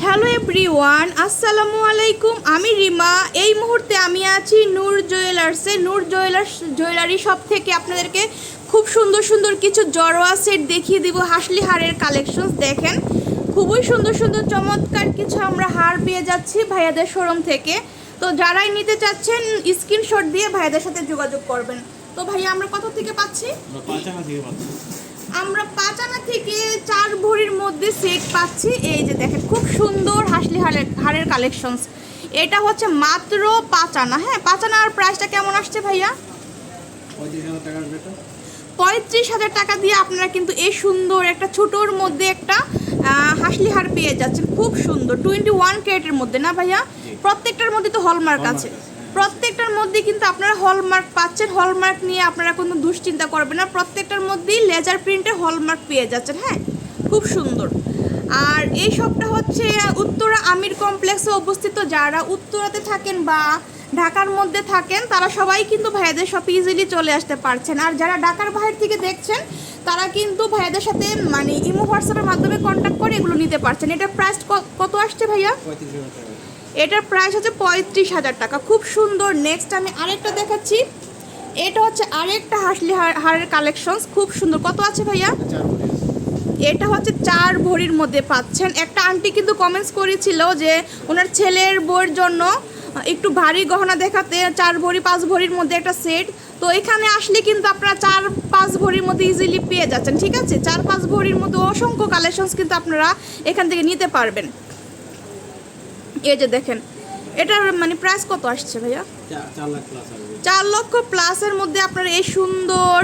Hello everyone, আসসালামু আলাইকুম। আমি রিমা। এই মুহূর্তে আমি আছি নূর জুয়েলার্সে। নূর জুয়েলারি শপ থেকে আপনাদেরকে খুব সুন্দর সুন্দর কিছু জড়োয়া সেট দেখিয়ে দিব। হাসলি হারের কালেকশন দেখেন, খুবই সুন্দর সুন্দর চমৎকার কিছু আমরা হার পেয়ে যাচ্ছি ভাইয়াদের শোরুম থেকে। তো যারাই নিতে চাচ্ছেন স্ক্রিনশট দিয়ে ভাইয়াদের সাথে যোগাযোগ করবেন। তো ভাইয়া আমরা কত থেকে পাচ্ছি? আমরা 5 আনা থেকে 4 ভরির মধ্যে সেট পাচ্ছি। এই যে দেখেন, খুব সুন্দর হাসলি হারের কালেকশনস। এটা হচ্ছে মাত্র 5 আনা। হ্যাঁ, 5 আনার প্রাইসটা কেমন আসছে ভাইয়া? 35,000 টাকা দিয়ে আপনারা কিন্তু এই সুন্দর একটা ছোটোর মধ্যে একটা হাসলি হার পেয়ে যাচ্ছেন। খুব সুন্দর 21 ক্যারেটের মধ্যে না ভাইয়া? প্রত্যেকটার মধ্যে তো হলমার্ক আছে, প্রত্যেকটার মধ্যে কিন্তু আপনারা হলমার্ক পাচ্ছেন। হলমার্ক নিয়ে আপনারা কোনো দুশ্চিন্তা করবেন না, প্রত্যেকটার মধ্যেই লেজার প্রিন্টের হলমার্ক পেয়ে যাচ্ছেন। হ্যাঁ, খুব সুন্দর। আর এই শপটা হচ্ছে উত্তরা আমির কমপ্লেক্সে অবস্থিত। যারা উত্তরাতে থাকেন বা ঢাকার মধ্যে থাকেন তারা সবাই কিন্তু ভাইয়াদের শপে ইজিলি চলে আসতে পারছেন। আর যারা ঢাকার বাইরে থেকে দেখছেন তারা কিন্তু ভাইয়াদের সাথে মানে ইমো হোয়াটসঅ্যাপের মাধ্যমে কন্ট্যাক্ট করে এগুলো নিতে পারছেন। এটার প্রাইস কত আসছে ভাইয়া? এটার প্রাইস হচ্ছে 35,000 টাকা। খুব সুন্দর। নেক্সট আমি আরেকটা দেখাচ্ছি। এটা হচ্ছে আরেকটা হাসলি হারের কালেকশনস। খুব সুন্দর। কত আছে ভাইয়া? এটা হচ্ছে 4 ভরির মধ্যে পাচ্ছেন। একটা আন্টি কিন্তু কমেন্টস করেছিল যে ওনার ছেলের বউয়ের জন্য একটু ভারী গহনা দেখাতে 4 ভরি 5 ভরির মধ্যে একটা সেট। তো এখানে আসলে কিন্তু আপনারা 4-5 ভরির মধ্যে ইজিলি পেয়ে যাচ্ছেন। ঠিক আছে, 4-5 ভরির মধ্যে অসংখ্য কালেকশনস কিন্তু আপনারা এখান থেকে নিতে পারবেন। এই যে দেখেন, এটার মানে প্রাইস কত আসছে ভাইয়া? 4 লক্ষ প্লাসের মধ্যে আপনারা এই সুন্দর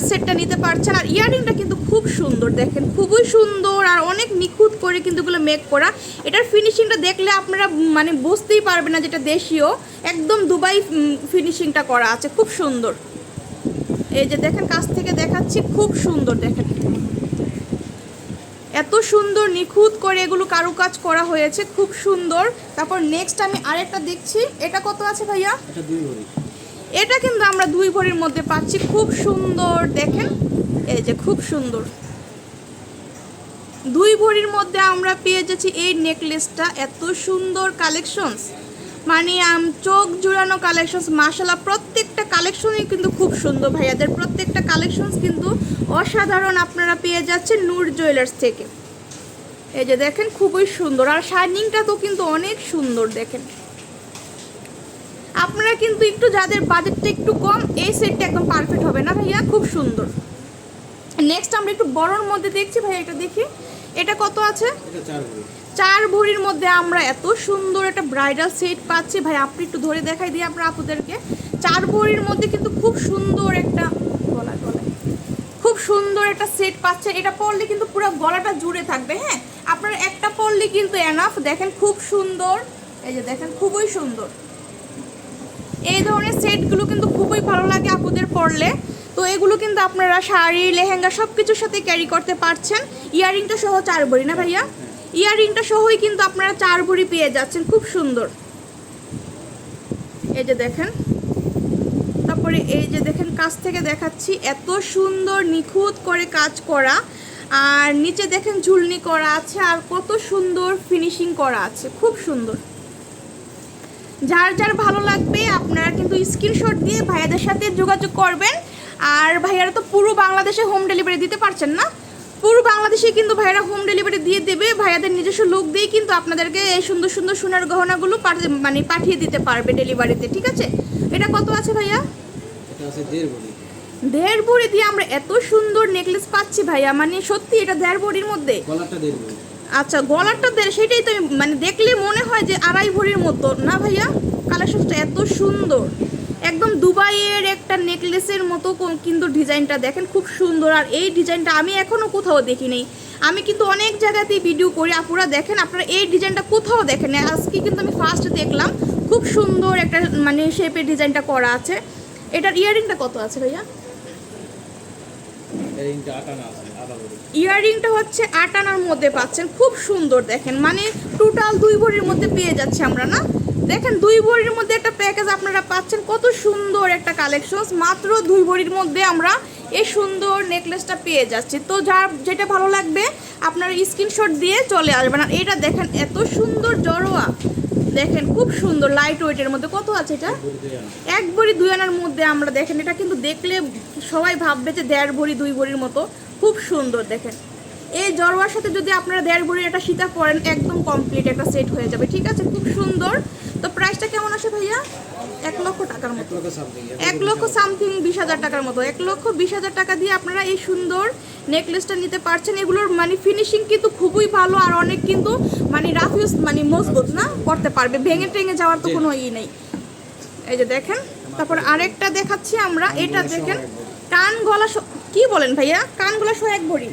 সেটটা নিতে পারছেন। আর ইয়াররিংটা কিন্তু খুব সুন্দর, দেখেন খুবই সুন্দর আর অনেক নিখুঁত করে কিন্তু এগুলো মেক করা। এটার ফিনিশিংটা দেখলে আপনারা মানে বুঝতেই পারবেন না যেটা দেশীয়, একদম দুবাই ফিনিশিংটা করা আছে। খুব সুন্দর। এই যে দেখেন, কাছ থেকে দেখাচ্ছি, খুব সুন্দর। দেখেন এত সুন্দর নিখুঁত করে এগুলো কারুকাজ করা হয়েছে, খুব সুন্দর। তারপর নেক্সট আমি আরেকটা দেখছি। এটা কত আছে ভাইয়া? এটা কিন্তু আমরা 2 ভরির মধ্যে পাচ্ছি। খুব সুন্দর। দেখেন এই যে খুব সুন্দর 2 ভরির মধ্যে আমরা পেয়ে যাচ্ছি এই নেকলেসটা। এত সুন্দর কালেকশনস, মানে চোখ জুড়ানো কালেকশনস। মাশাআল্লাহ, প্রত্যেকটা কালেকশনই কিন্তু খুব সুন্দর। ভাইয়াদের প্রত্যেকটা কালেকশনস কিন্তু অসাধারণ। আপনারা পেয়ে যাচ্ছেন নূর জুয়েলার্স থেকে। এই যে দেখেন, খুবই সুন্দর। আর শাইনিংটা তো কিন্তু অনেক সুন্দর। দেখেন আপনারা কিন্তু একটু যাদের বাজেটটা একটু কম, এই সেটটা একদম পারফেক্ট হবে না ভাইয়া? খুব সুন্দর। নেক্সট আমরা একটু বড়র মধ্যে দেখছি ভাইয়া। এটা দেখি, এটা কত আছে? 4 ভরির মধ্যে আমরা এত সুন্দর একটা ব্রাইডাল সেট পাচ্ছি। ভাই আপনি একটু ধরে দেখাই দিই আমরা আপুদেরকে। 4 ভরির মধ্যে কিন্তু খুব সুন্দর একটা গলায় খুব সুন্দর একটা সেট পাচ্ছে। এটা পরলে কিন্তু পুরো গলাটা জুড়ে থাকবে। হ্যাঁ, আপনারা একটা পরলে কিন্তু এনাফ। দেখেন খুব সুন্দর। এই যে দেখেন, খুবই সুন্দর। এই ধরনের সেটগুলো কিন্তু খুবই ভালো লাগে আপুদের পরলে। তো এগুলো কিন্তু আপনারা শাড়ি, লেহেঙ্গা সব কিছুর সাথে ক্যারি করতে পারছেন। ইয়াররিংটা সহ 4 ভরি না ভাইয়া? ইয়াররিংটা সহই কিন্তু আপনারা 4 ভরি পেয়ে যাচ্ছেন। খুব সুন্দর। এই যে দেখেন, তারপরে এই যে দেখেন, কাছ থেকে দেখাচ্ছি, এত সুন্দর নিখুঁত করে কাজ করা। আর নিচে দেখেন ঝুলনি করা আছে, আর কত সুন্দর ফিনিশিং করা আছে। খুব সুন্দর। যার যার ভালো লাগবে আপনারা কিন্তু স্ক্রিনশট দিয়ে ভাইয়াদের সাথে যোগাযোগ করবেন। আর ভাইয়ারা তো পুরো বাংলাদেশে হোম ডেলিভারি দিতে পারছেন না? পুরো বাংলাদেশে কিন্তু ভাইয়ারা হোম ডেলিভারি দিয়ে দেবে। ভাইয়াদের নিজস্ব লোক দিয়ে কিন্তু আপনাদেরকে এই সুন্দর সুন্দর সোনার গহনাগুলো মানে পাঠিয়ে দিতে পারবে ডেলিভারিতে। ঠিক আছে, এটা কত আছে ভাইয়া? এটা আছে 1.5 ভরি। 1.5 ভরি দিয়ে আমরা এত সুন্দর নেকলেস পাচ্ছি ভাইয়া। মানে সত্যি এটা 1.5 ভরির মধ্যে? গলাটা 1.5 ভরি। আচ্ছা, গলাটা সেটাই তো মানে দেখলে মনে হয় যে 2.5 ভরির মতো না ভাইয়া? কালেকশনটা এত সুন্দর, একদম দুবাইয়ের একটা নেকলেসের মতো কিন্তু ডিজাইনটা দেখেন, খুব সুন্দর। আর এই ডিজাইনটা আমি এখনও কোথাও দেখি নেই। আমি কিন্তু অনেক জায়গাতেই ভিডিও করি, আপুরা দেখেন, আপনারা এই ডিজাইনটা কোথাও দেখেন। আজকে কিন্তু আমি ফার্স্ট দেখলাম। খুব সুন্দর একটা মানে শেপের ডিজাইনটা করা আছে। এটার ইয়াররিংটা কত আছে ভাইয়া? ইয়াররিংটা হচ্ছে 8 আনার মধ্যে পাচ্ছেন। খুব সুন্দর। দেখেন মানে টোটাল 2 ভরির মধ্যে পেয়ে যাচ্ছে আমরা না? দেখেন 2 ভরির মধ্যে একটা প্যাকেজ আপনারা পাচ্ছেন। কত সুন্দর একটা কালেকশন, মাত্র 2 ভরির মধ্যে আমরা এই সুন্দর নেকলেসটা পেয়ে যাচ্ছি। তো যার যেটা ভালো লাগবে আপনারা স্ক্রিনশট দিয়ে চলে আসবেন। আর এটা দেখেন এত সুন্দর জড়োয়া, দেখেন খুব সুন্দর লাইট ওয়েটের মধ্যে। কত আছে এটা? 1 ভরি 2 আনার মধ্যে আমরা দেখেন এটা কিন্তু দেখলে সবাই ভাববে যে 1.5 ভরি 2 ভরির মতো। খুব সুন্দর দেখেন, এই জড়োয়ার সাথে যদি আপনারা 1.5 ভরির একটা সীতা পরেন একদম কমপ্লিট একটা সেট হয়ে যাবে। ঠিক আছে, খুব সুন্দর। তো প্রাইসটা কেমন আসে ভাইয়া? 1 লক্ষ টাকার মতো, 1 লক্ষ সামথিং 20,000 টাকার মতো। 1,20,000 টাকা দিয়ে আপনারা এই সুন্দর নেকলেসটা নিতে পারছেন। এগুলোর মানে ফিনিশিং কিন্তু খুবই ভালো, আর অনেক কিন্তু মানে রাফ ইউজ মানে মজবুত না, করতে পারবে, ভেঙে টেঙে যাওয়ার তো কোনো ই নেই। এই যে দেখেন, তারপর আরেকটা দেখাচ্ছি আমরা। এটা দেখেন কান গলা কি বলেন ভাইয়া? কান গলা সহ 1 ভরি,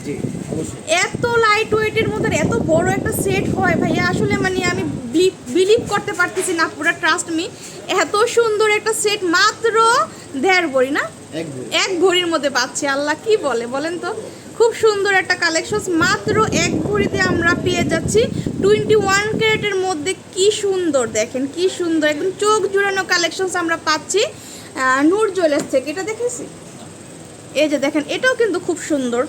এত লাইট ওয়েটের মধ্যে এত বড় একটা সেট হয় ভাইয়া, আসলে মানে আমি বিলিভ করতে পারতেছি না, পুরো ট্রাস্ট মি। এত সুন্দর একটা সেট মাত্র 1.5 ভরি না, 1 ভরির মধ্যে পাচ্ছে। আল্লাহ কি বলে বলেন তো, খুব সুন্দর একটা কালেকশন মাত্র 1 ভরিতে আমরা পেয়ে যাচ্ছি। 21 ক্যারেটের মধ্যে কি সুন্দর দেখেন, কি সুন্দর একদম চোখ জুড়ানো কালেকশন আমরা পাচ্ছি নূর জুয়েলার্স থেকে। এটা দেখেছি, এই যে দেখেন এটাও কিন্তু খুব সুন্দর।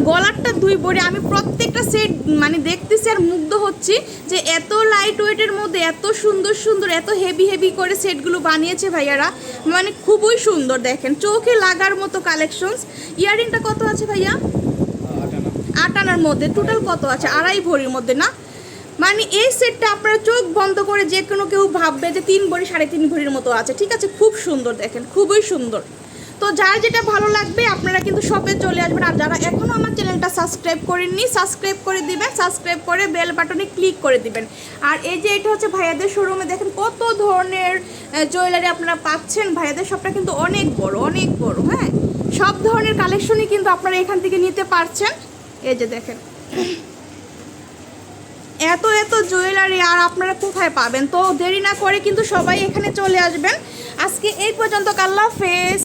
গলারটা 2 ভরি, আমি প্রত্যেকটা সেট মানে দেখতেছি আর মুগ্ধ হচ্ছি যে এত লাইট ওয়েটের মধ্যে এত সুন্দর সুন্দর এত হেভি হেভি করে সেটগুলো বানিয়েছে ভাইয়ারা, মানে খুবই সুন্দর দেখেন, চোখে লাগার মতো কালেকশনস। ইয়ারিংটা কত আছে ভাইয়া? 8 আনার মধ্যে। টোটাল কত আছে? 2.5 ভরির মধ্যে না, মানে এই সেটটা আপনারা চোখ বন্ধ করে যে কোনো কেউ ভাববে যে 3 ভরি 3.5 ভরির মতো আছে। ঠিক আছে, খুব সুন্দর দেখেন, খুবই সুন্দর। তো যার যেটা ভালো লাগবে আপনারা কিন্তু শপে চলে আসবেন। আর যারা এখনও আমার চ্যানেলটা সাবস্ক্রাইব করেননি সাবস্ক্রাইব করে দিবেন, সাবস্ক্রাইব করে বেল বাটনে ক্লিক করে দিবেন। আর এই যে এটা হচ্ছে ভাইয়াদের শোরুমে, দেখেন কত ধরনের জুয়েলারি আপনারা পাচ্ছেন। ভাইয়াদের শপটা কিন্তু অনেক বড়, অনেক বড়। হ্যাঁ, সব ধরনের কালেকশনই কিন্তু আপনারা এখান থেকে নিতে পারছেন। এই যে দেখেন এত এত জুয়েলারি, আর আপনারা কোথায় পাবেন? তো দেরি না করে কিন্তু সবাই এখানে চলে আসবেন। আজকে এই পর্যন্ত, আল্লাহ হাফেজ।